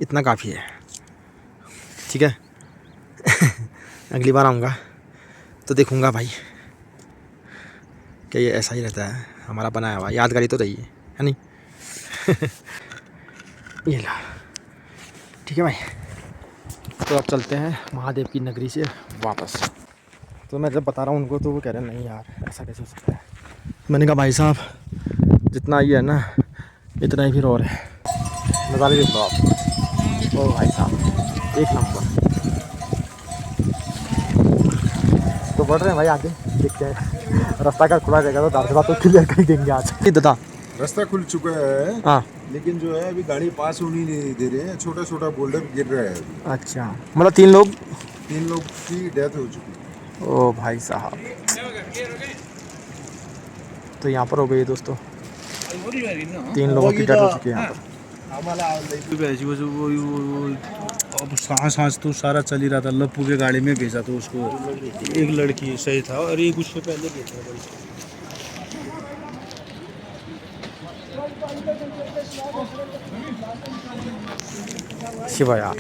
इतना काफ़ी है, ठीक है। अगली बार आऊँगा तो देखूँगा भाई कि ये ऐसा ही रहता है हमारा बनाया हुआ, यादगारी तो रही है नहीं। ये ला, ठीक है भाई। तो अब चलते हैं महादेव की नगरी से वापस। तो मैं जब बता रहा हूँ उनको तो वो कह रहे हैं नहीं यार ऐसा कैसे हो सकता है। मैंने कहा भाई साहब जितना ये है ना इतना ही फिर और है। नज़ारे देख लो आप। ओ भाई साहब एक नंबर। तो बढ़ रहे हैं भाई आगे, देखते हैं रास्ता का खुला रहेगा तो दार्शना तो क्लियर कर देंगे आज। दादा रास्ता खुल चुका है, हाँ, लेकिन जो है अभी गाड़ी पास होनी नहीं दे रहे हैं, छोटा छोटा बोल्डर गिर रहा है अभी। अच्छा मतलब 3 लोग की डेथ हो चुकी है। ओ भाई साहब, तो यहाँ पर हो गई दोस्तों 3 लोगों की डेथ हो चुकी है यहाँ पर। अब सांस तो सारा चल ही रहा था। लप्पू के गाड़ी में भेजा तो उसको एक लड़की सही था और एक उससे पहले भेजा। शिवा यार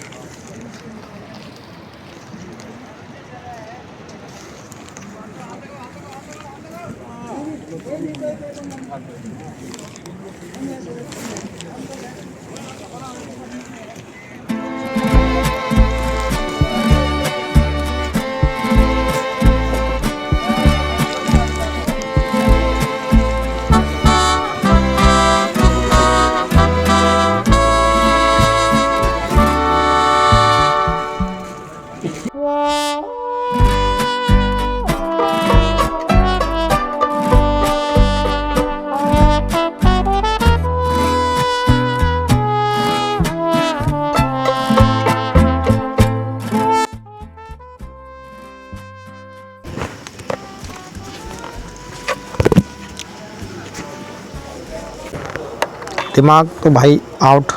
दिमाग तो भाई आउट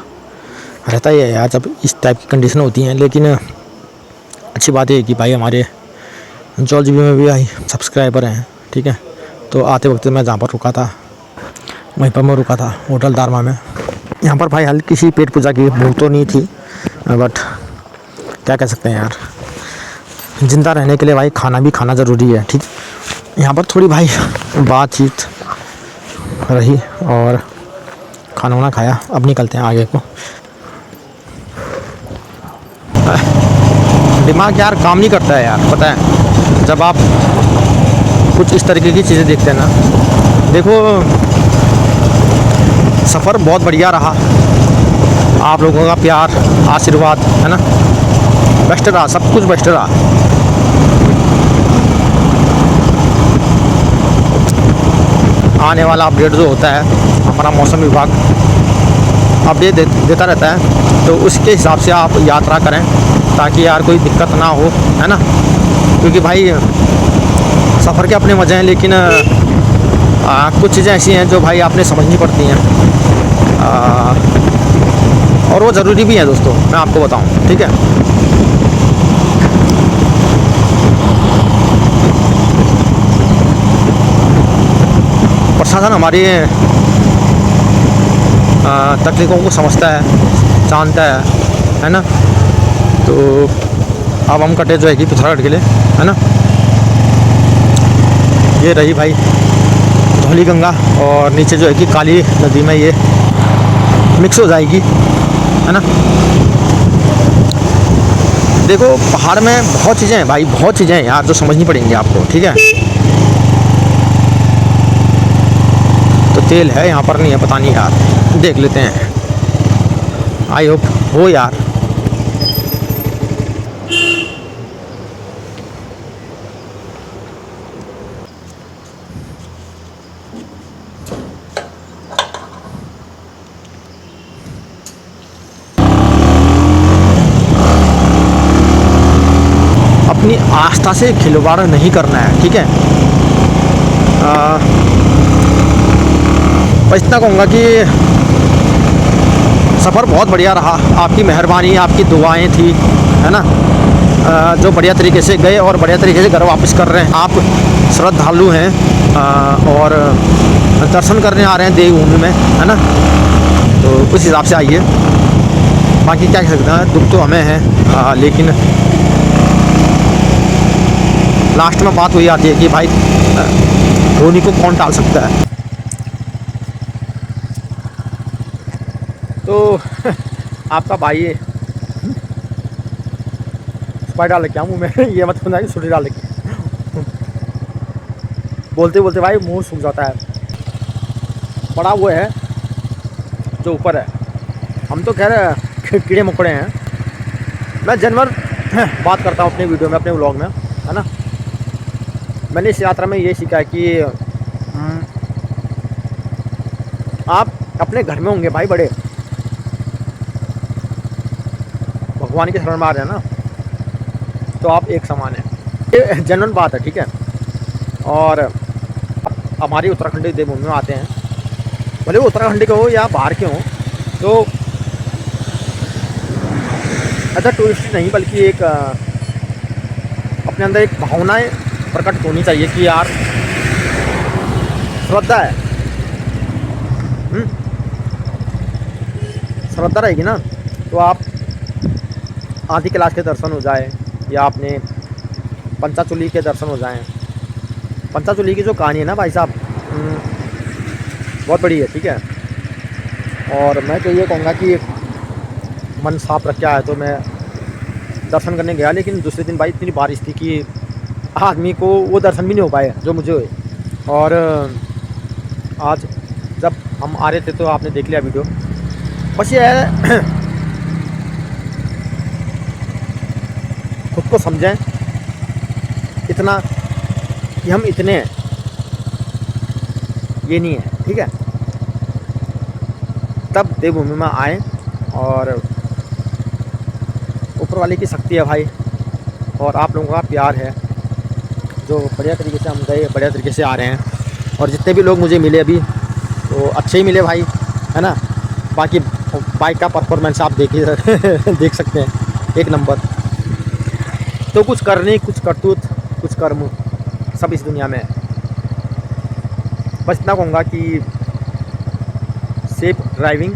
रहता ही है यार जब इस टाइप की कंडीशन होती हैं। लेकिन अच्छी बात है कि भाई हमारे जॉल जी में भी भाई सब्सक्राइबर हैं, ठीक है। तो आते वक्त मैं जहाँ पर रुका था वहीं पर मैं रुका था होटल दारमा में। यहाँ पर भाई हल्की सी पेट पूजा की भूख तो नहीं थी, बट क्या कह सकते हैं यार, ज़िंदा रहने के लिए भाई खाना भी खाना ज़रूरी है, ठीक। यहाँ पर थोड़ी भाई बातचीत रही और खाना वाना खाया। अब निकलते हैं आगे को। दिमाग यार काम नहीं करता है यार, पता है जब आप कुछ इस तरीके की चीज़ें देखते हैं ना। देखो सफ़र बहुत बढ़िया रहा, आप लोगों का प्यार आशीर्वाद है ना, बेस्ट रहा, सब कुछ बेस्ट रहा। आने वाला अपडेट जो होता है हमारा मौसम विभाग अपडेट देता रहता है, तो उसके हिसाब से आप यात्रा करें ताकि यार कोई दिक्कत ना हो, है ना। क्योंकि भाई सफ़र के अपने मज़े हैं, लेकिन कुछ चीज़ें ऐसी हैं जो भाई आपने समझनी पड़ती हैं, और वो ज़रूरी भी है दोस्तों, मैं आपको बताऊं, ठीक है। प्रशासन हमारी तकलीफ़ों को समझता है, जानता है ना। तो अब हम कटे जो है कि पिथौरागढ़ के लिए, है ना। ये रही भाई धौली गंगा और नीचे जो है कि काली नदी में ये मिक्स हो जाएगी, है ना। देखो पहाड़ में बहुत चीज़ें हैं भाई, बहुत चीज़ें हैं यार जो समझनी पड़ेंगी आपको, ठीक है। तो तेल है यहाँ पर, नहीं है पता नहीं यार, देख लेते हैं, आई होप हो यार। अपनी आस्था से खिलवाड़ नहीं करना है, ठीक है। बस इतना कहूँगा कि सफ़र बहुत बढ़िया रहा, आपकी मेहरबानी, आपकी दुआएं थी, है ना, जो बढ़िया तरीके से गए और बढ़िया तरीके से घर वापस कर रहे हैं। आप श्रद्धालु हैं और दर्शन करने आ रहे हैं देवभूमि में, है ना। तो उस हिसाब से आइए। बाकी क्या कह सकते हैं, दुख तो हमें है, लेकिन लास्ट में बात वही आती है कि भाई धोनी को कौन टाल सकता है। तो आपका भाई है स्पाइट डाल क्या मुँह में ये मत सुना कि छुट्टी डाल के बोलते बोलते भाई मुंह सूख जाता है। बड़ा वो है जो ऊपर है, हम तो खैर कीड़े मकोड़े हैं। मैं जानवर बात करता हूँ अपने वीडियो में, अपने व्लॉग में, है ना। मैंने इस यात्रा में ये सीखा है कि आप अपने घर में होंगे भाई बड़े, भगवान के शरण में आ रहे हैं ना, तो आप एक समान हैं। ये जेन्युइन बात है, ठीक है। और हमारी उत्तराखंडी देवभूमि में आते हैं, भले वो उत्तराखंडी के हो या बाहर के हों, तो ऐसा टूरिस्ट नहीं बल्कि एक अपने अंदर एक भावनाएं प्रकट होनी चाहिए कि यार श्रद्धा है। श्रद्धा रहेगी ना तो आप आदि कैलाश के दर्शन हो जाए या आपने पंचाचूली के दर्शन हो जाएं। पंचाचूली की जो कहानी है ना भाई साहब, बहुत बड़ी है, ठीक है। और मैं तो ये कहूँगा कि मन साफ रख के आया तो मैं दर्शन करने गया, लेकिन दूसरे दिन भाई इतनी बारिश थी कि आदमी को वो दर्शन भी नहीं हो पाए जो मुझे हुए। और आज जब हम आ रहे थे तो आपने देख लिया वीडियो। बस ये है खुद को समझें इतना कि हम इतने हैं, ये नहीं है, ठीक है। तब देवभूमि में आए और ऊपर वाले की शक्ति है भाई, और आप लोगों का प्यार है जो बढ़िया तरीके से हम गए, बढ़िया तरीके से आ रहे हैं। और जितने भी लोग मुझे मिले अभी तो अच्छे ही मिले भाई, है ना। बाकी बाइक का परफॉर्मेंस आप देख ही देख सकते हैं, एक नंबर। तो कुछ करनी, कुछ करतूत, कुछ कर्म, सब इस दुनिया में है। बस इतना कहूँगा कि सेफ ड्राइविंग,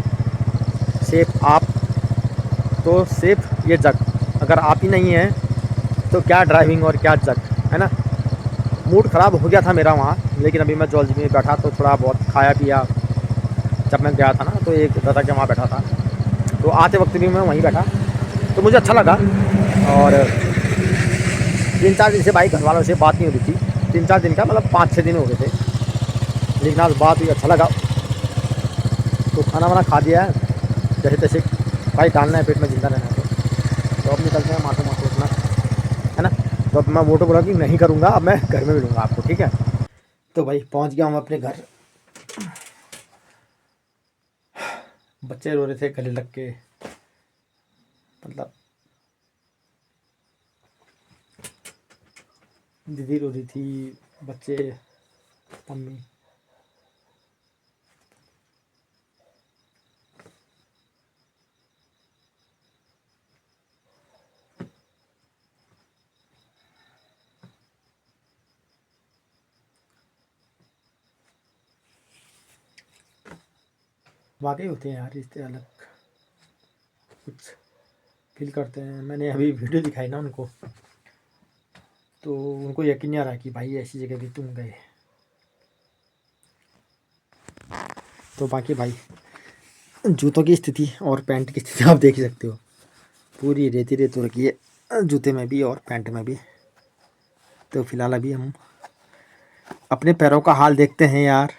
सेफ आप, तो सेफ ये जग। अगर आप ही नहीं हैं तो क्या ड्राइविंग और क्या जग, है ना। मूड ख़राब हो गया था मेरा वहाँ, लेकिन अभी मैं जॉर्ज में बैठा तो थोड़ा बहुत खाया पिया। जब मैं गया था ना तो एक दादा के वहाँ बैठा था, तो आते वक्त भी मैं वहीं बैठा, तो मुझे अच्छा लगा। और 3-4 दिन से भाई घर वालों से बात नहीं हो रही थी, 3-4 दिन का मतलब 5-6 दिन हो गए थे, लेकिन आज बात हुई, अच्छा लगा। तो खाना वाना खा दिया है जैसे तैसे, भाई डालना है पेट में, जिंदा रहना है तो अब निकलते हैं माथो माथो अपना, है ना। तो अब मैं वो तो बोला कि नहीं करूँगा, अब मैं घर में मिलूँगा आपको, ठीक है। तो भाई पहुँच गया हूँ अपने घर। बच्चे रो रहे थे गले लग के, मतलब दीदी रो रही थी, बच्चे, मम्मी। वाकई होते हैं यार रिश्ते अलग, कुछ फील करते हैं। मैंने अभी वीडियो दिखाई ना उनको, तो उनको यकीन नहीं आ रहा कि भाई ऐसी जगह भी तुम गए। तो बाकी भाई जूतों की स्थिति और पैंट की स्थिति आप देख ही सकते हो, पूरी रेती रेत हो रखी है जूते में भी और पैंट में भी। तो फिलहाल अभी हम अपने पैरों का हाल देखते हैं यार,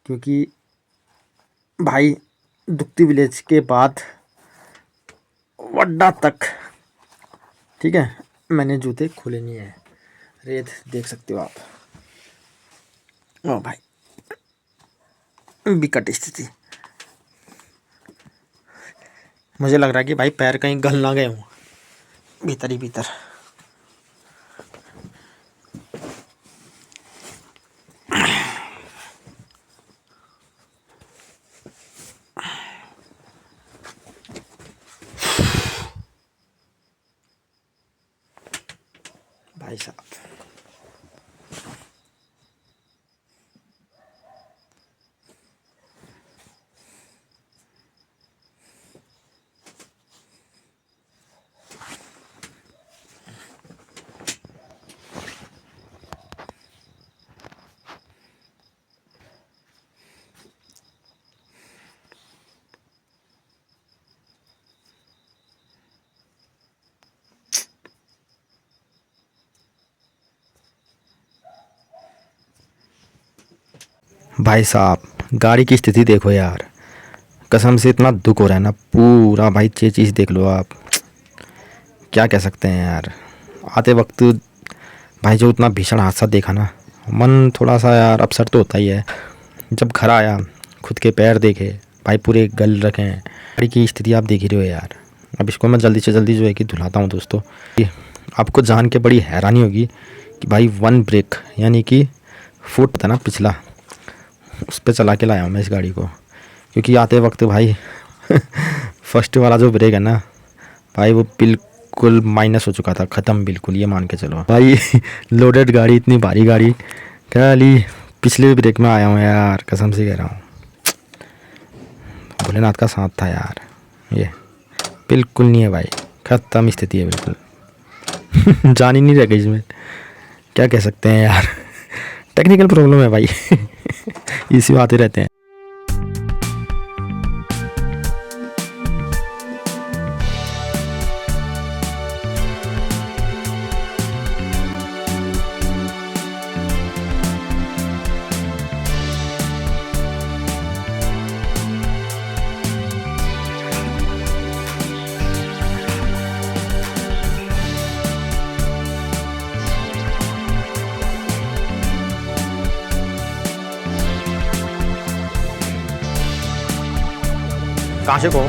क्योंकि भाई दुखती विलेज के बाद वड्डा तक, ठीक है, मैंने जूते खोले नहीं है। रेत देख सकते हो आप। ओ भाई विकट स्थिति। मुझे लग रहा है कि भाई पैर कहीं गल ना गए हों भीतर ही भीतर। भाई साहब भाई साहब गाड़ी की स्थिति देखो यार, कसम से इतना दुख हो रहा है ना पूरा भाई। ये चीज़ देख लो आप, क्या कह सकते हैं यार। आते वक्त भाई जो इतना भीषण हादसा देखा ना, मन थोड़ा सा यार अपसेट तो होता ही है। जब घर आया खुद के पैर देखे भाई पूरे गल रखे हैं। गाड़ी की स्थिति आप देख ही रहे हो यार। अब इसको मैं जल्दी से जल्दी जो है कि धुलाता हूँ दोस्तों। आपको जान के बड़ी हैरानी होगी कि भाई वन ब्रेक यानी कि फुट था ना पिछला, उस पर चला के लाया हूँ मैं इस गाड़ी को। क्योंकि आते वक्त भाई फर्स्ट वाला जो ब्रेक है ना भाई वो बिल्कुल माइनस हो चुका था, ख़त्म बिल्कुल, ये मान के चलो भाई। लोडेड गाड़ी, इतनी भारी गाड़ी, खाली पिछले ब्रेक में आया हूँ यार, कसम से कह रहा हूँ। भोलेनाथ का साथ था यार, ये बिल्कुल नहीं है भाई, ख़त्म स्थिति है बिल्कुल। जान ही नहीं रह गई इसमें, क्या कह सकते हैं यार। टेक्निकल प्रॉब्लम है भाई। इसी में आते रहते हैं। कहाँ से को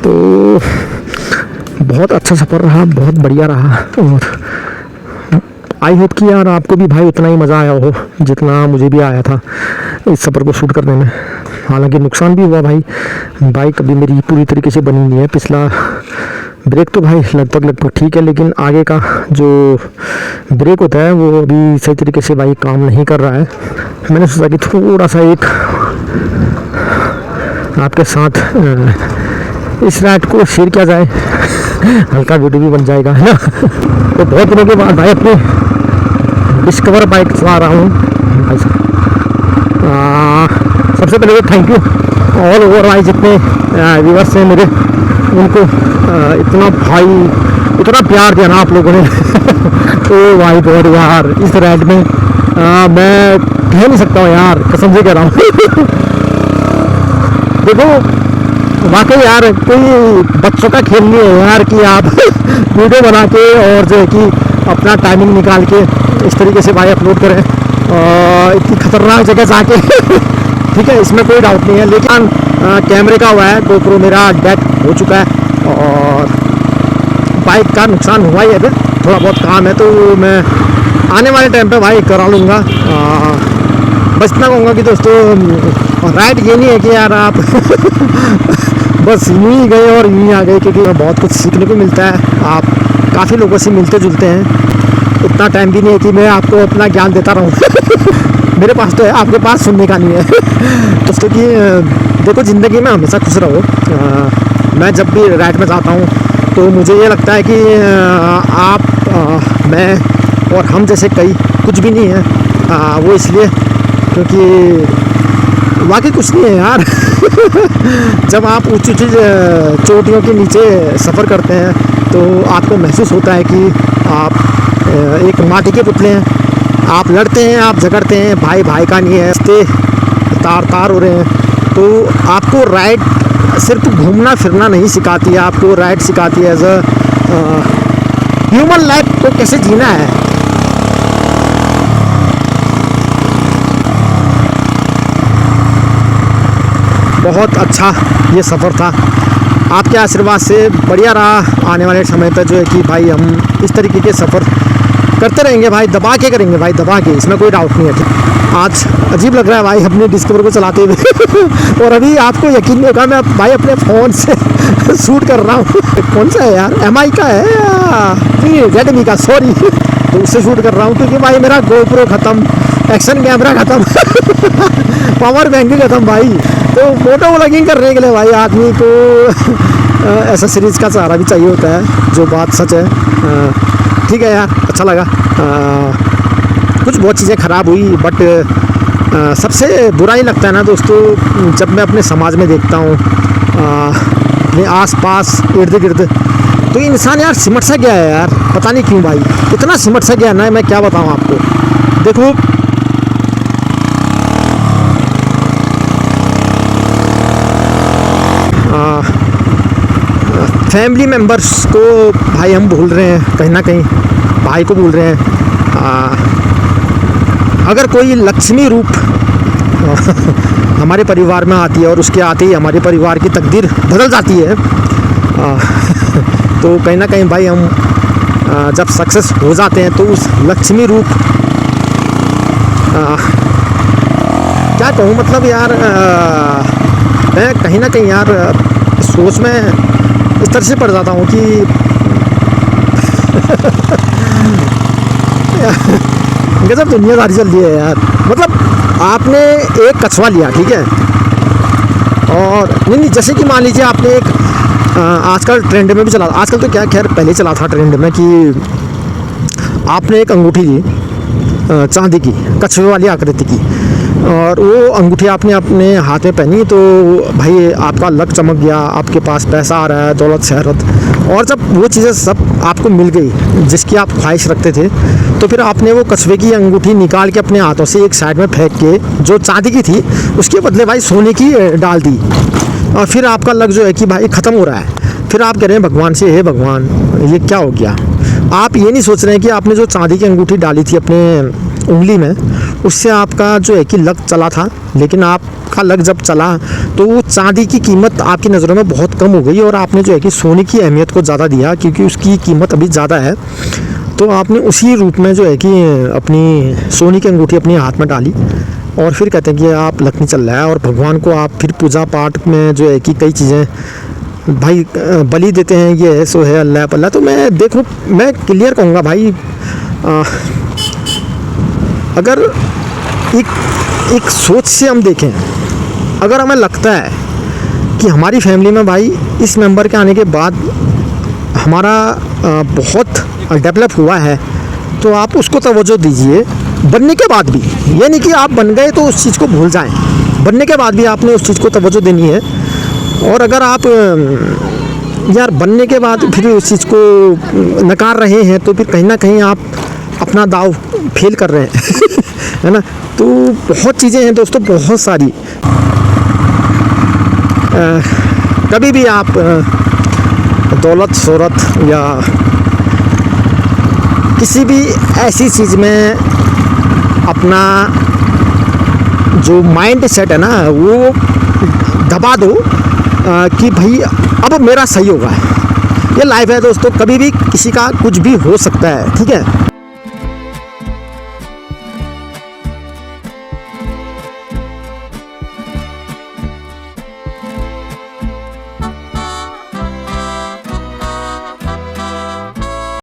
तो बहुत अच्छा सफ़र रहा, बहुत बढ़िया रहा। और आई होप कि यार आपको भी भाई उतना ही मज़ा आया हो जितना मुझे भी आया था इस सफ़र को शूट करने में। हालांकि नुकसान भी हुआ भाई, बाइक अभी मेरी पूरी तरीके से बनी नहीं है। पिछला ब्रेक तो भाई लगभग ठीक है, लेकिन आगे का जो ब्रेक होता है वो अभी सही तरीके से भाई काम नहीं कर रहा है। मैंने सोचा कि थोड़ा सा एक आपके साथ इस राइड को शेयर किया जाए, हल्का वीडियो भी बन जाएगा, है ना। तो बहुत दिनों के बाद भाई अपनी डिस्कवर बाइक चला रहा हूँ भाई साहब। सबसे पहले तो थैंक यू ऑल ओवर भाई जितने व्यूअर्स हैं मेरे, उनको इतना प्यार दिया ना आप लोगों ने। तो भाई बहुत यार इस राइड में मैं कह नहीं सकता हूँ यार, कसम से कह रहा हूँ। देखो वाकई यार कोई बच्चों का खेल नहीं है यार कि आप वीडियो बना के और जो है कि अपना टाइमिंग निकाल के इस तरीके से भाई अपलोड करें इतनी खतरनाक जगह जाके। ठीक है, इसमें कोई डाउट नहीं है, लेकिन कैमरे का हुआ है, GoPro मेरा डेड हो चुका है और बाइक का नुकसान हुआ ही है। अभी थोड़ा बहुत काम है तो मैं आने वाले टाइम पे भाई करा लूँगा। बस इतना कहूँगा कि दोस्तों राइड ये नहीं है कि यार आप बस यूँ ही गए और यूँ ही आ गए, क्योंकि बहुत कुछ सीखने को मिलता है। आप काफ़ी लोगों से मिलते जुलते हैं। इतना टाइम भी नहीं है कि मैं आपको अपना ज्ञान देता रहूँ। मेरे पास तो है, आपके पास सुनने का नहीं है। दोस्तों कि देखो ज़िंदगी में हमेशा खुश रहो। मैं जब भी राइड में जाता हूँ तो मुझे ये लगता है कि आप मैं और हम जैसे कई कुछ भी नहीं है। वो इसलिए क्योंकि वाकई कुछ नहीं है यार। जब आप ऊंची चोटियों के नीचे सफ़र करते हैं तो आपको महसूस होता है कि आप एक माटी के पुतले हैं। आप लड़ते हैं, आप झगड़ते हैं, भाई भाई का नहीं है, रिश्ते तार हो रहे हैं। तो आपको राइड सिर्फ घूमना फिरना नहीं सिखाती है, आपको राइड सिखाती है एज अ ह्यूमन लाइफ को कैसे जीना है। बहुत अच्छा ये सफ़र था, आपके आशीर्वाद से बढ़िया रहा। आने वाले समय पर जो है कि भाई हम इस तरीके के सफ़र करते रहेंगे भाई, दबा के करेंगे भाई, दबा के, इसमें कोई डाउट नहीं है। आज अजीब लग रहा है भाई अपनी डिस्कवर को चलाते हुए। और अभी आपको यकीन नहीं होगा मैं भाई अपने फ़ोन से शूट कर रहा हूँ। कौन सा है यार, MI का है या Redmi का, सॉरी। तो उससे शूट कर रहा हूँ क्योंकि भाई मेरा GoPro ख़त्म, एक्शन कैमरा ख़त्म, पावर बैंक भी ख़त्म भाई। तो फोटो व्लॉगिंग करने के लिए भाई आदमी को ऐसा सीरीज़ का सहारा भी चाहिए होता है, जो बात सच है। ठीक है यार, अच्छा लगा। कुछ बहुत चीज़ें ख़राब हुई, बट सबसे बुरा ही लगता है ना दोस्तों जब मैं अपने समाज में देखता हूँ, अपने आस पास इर्द गिर्द, तो इंसान यार सिमट सा गया है यार, पता नहीं क्यों भाई, इतना सिमट सा गया ना, मैं क्या बताऊँ आपको। देखो फैमिली मेम्बर्स को भाई हम भूल रहे हैं, कहीं ना कहीं भाई को भूल रहे हैं। अगर कोई लक्ष्मी रूप हमारे परिवार में आती है और उसके आते ही हमारे परिवार की तकदीर बदल जाती है, तो कहीं ना कहीं भाई हम जब सक्सेस हो जाते हैं तो उस लक्ष्मी रूप क्या कहूँ, मतलब यार मैं कहीं ना कहीं यार सोच में इस तरह से पड़ जाता हूँ कि गजब दुनियादारी चल रही है यार। मतलब आपने एक कछुआ लिया, ठीक है, और नहीं जैसे कि मान लीजिए आपने एक आजकल ट्रेंड में भी चला, आजकल तो क्या खैर पहले चला था ट्रेंड में कि आपने एक अंगूठी ली चांदी की, कछुए वाली आकृति की, और वो अंगूठी आपने अपने हाथ में पहनी, तो भाई आपका लक चमक गया, आपके पास पैसा आ रहा है, दौलत शहरत, और जब वो चीज़ें सब आपको मिल गई जिसकी आप ख्वाहिश रखते थे, तो फिर आपने वो कछुए की अंगूठी निकाल के अपने हाथों से एक साइड में फेंक के, जो चांदी की थी उसके बदले भाई सोने की डाल दी, और फिर आपका लक जो है कि भाई ख़त्म हो रहा है। फिर आप कह रहे हैं भगवान से, हे भगवान ये क्या हो गया। आप ये नहीं सोच रहे हैं कि आपने जो चांदी की अंगूठी डाली थी अपने उंगली में, उससे आपका जो है कि लक चला था, लेकिन आपका लक जब चला तो वो चांदी की कीमत आपकी नज़रों में बहुत कम हो गई, और आपने जो है कि सोने की अहमियत को ज़्यादा दिया क्योंकि उसकी कीमत अभी ज़्यादा है। तो आपने उसी रूप में जो है कि अपनी सोने की अंगूठी अपने हाथ में डाली, और फिर कहते हैं कि आप लक नहीं चल रहा है, और भगवान को आप फिर पूजा पाठ में जो है कि कई चीज़ें भाई बलि देते हैं, ये है सो है, अल्लाह पल्ला। तो मैं देखो, मैं क्लियर कहूँगा भाई, अगर एक सोच से हम देखें, अगर हमें लगता है कि हमारी फैमिली में भाई इस मेंबर के आने के बाद हमारा बहुत डेवलप हुआ है, तो आप उसको तवज्जो दीजिए बनने के बाद भी। ये नहीं कि आप बन गए तो उस चीज़ को भूल जाएं, बनने के बाद भी आपने उस चीज़ को तवज्जो देनी है। और अगर आप यार बनने के बाद फिर उस चीज़ को नकार रहे हैं, तो फिर कहीं ना कहीं आप अपना दाव फेल कर रहे हैं है ना। तो बहुत चीज़ें हैं दोस्तों, बहुत सारी। कभी भी आप दौलत शोहरत या किसी भी ऐसी चीज़ में अपना जो माइंड सेट है ना वो दबा दो कि भाई अब मेरा सही होगा। ये लाइफ है दोस्तों, कभी भी किसी का कुछ भी हो सकता है, ठीक है।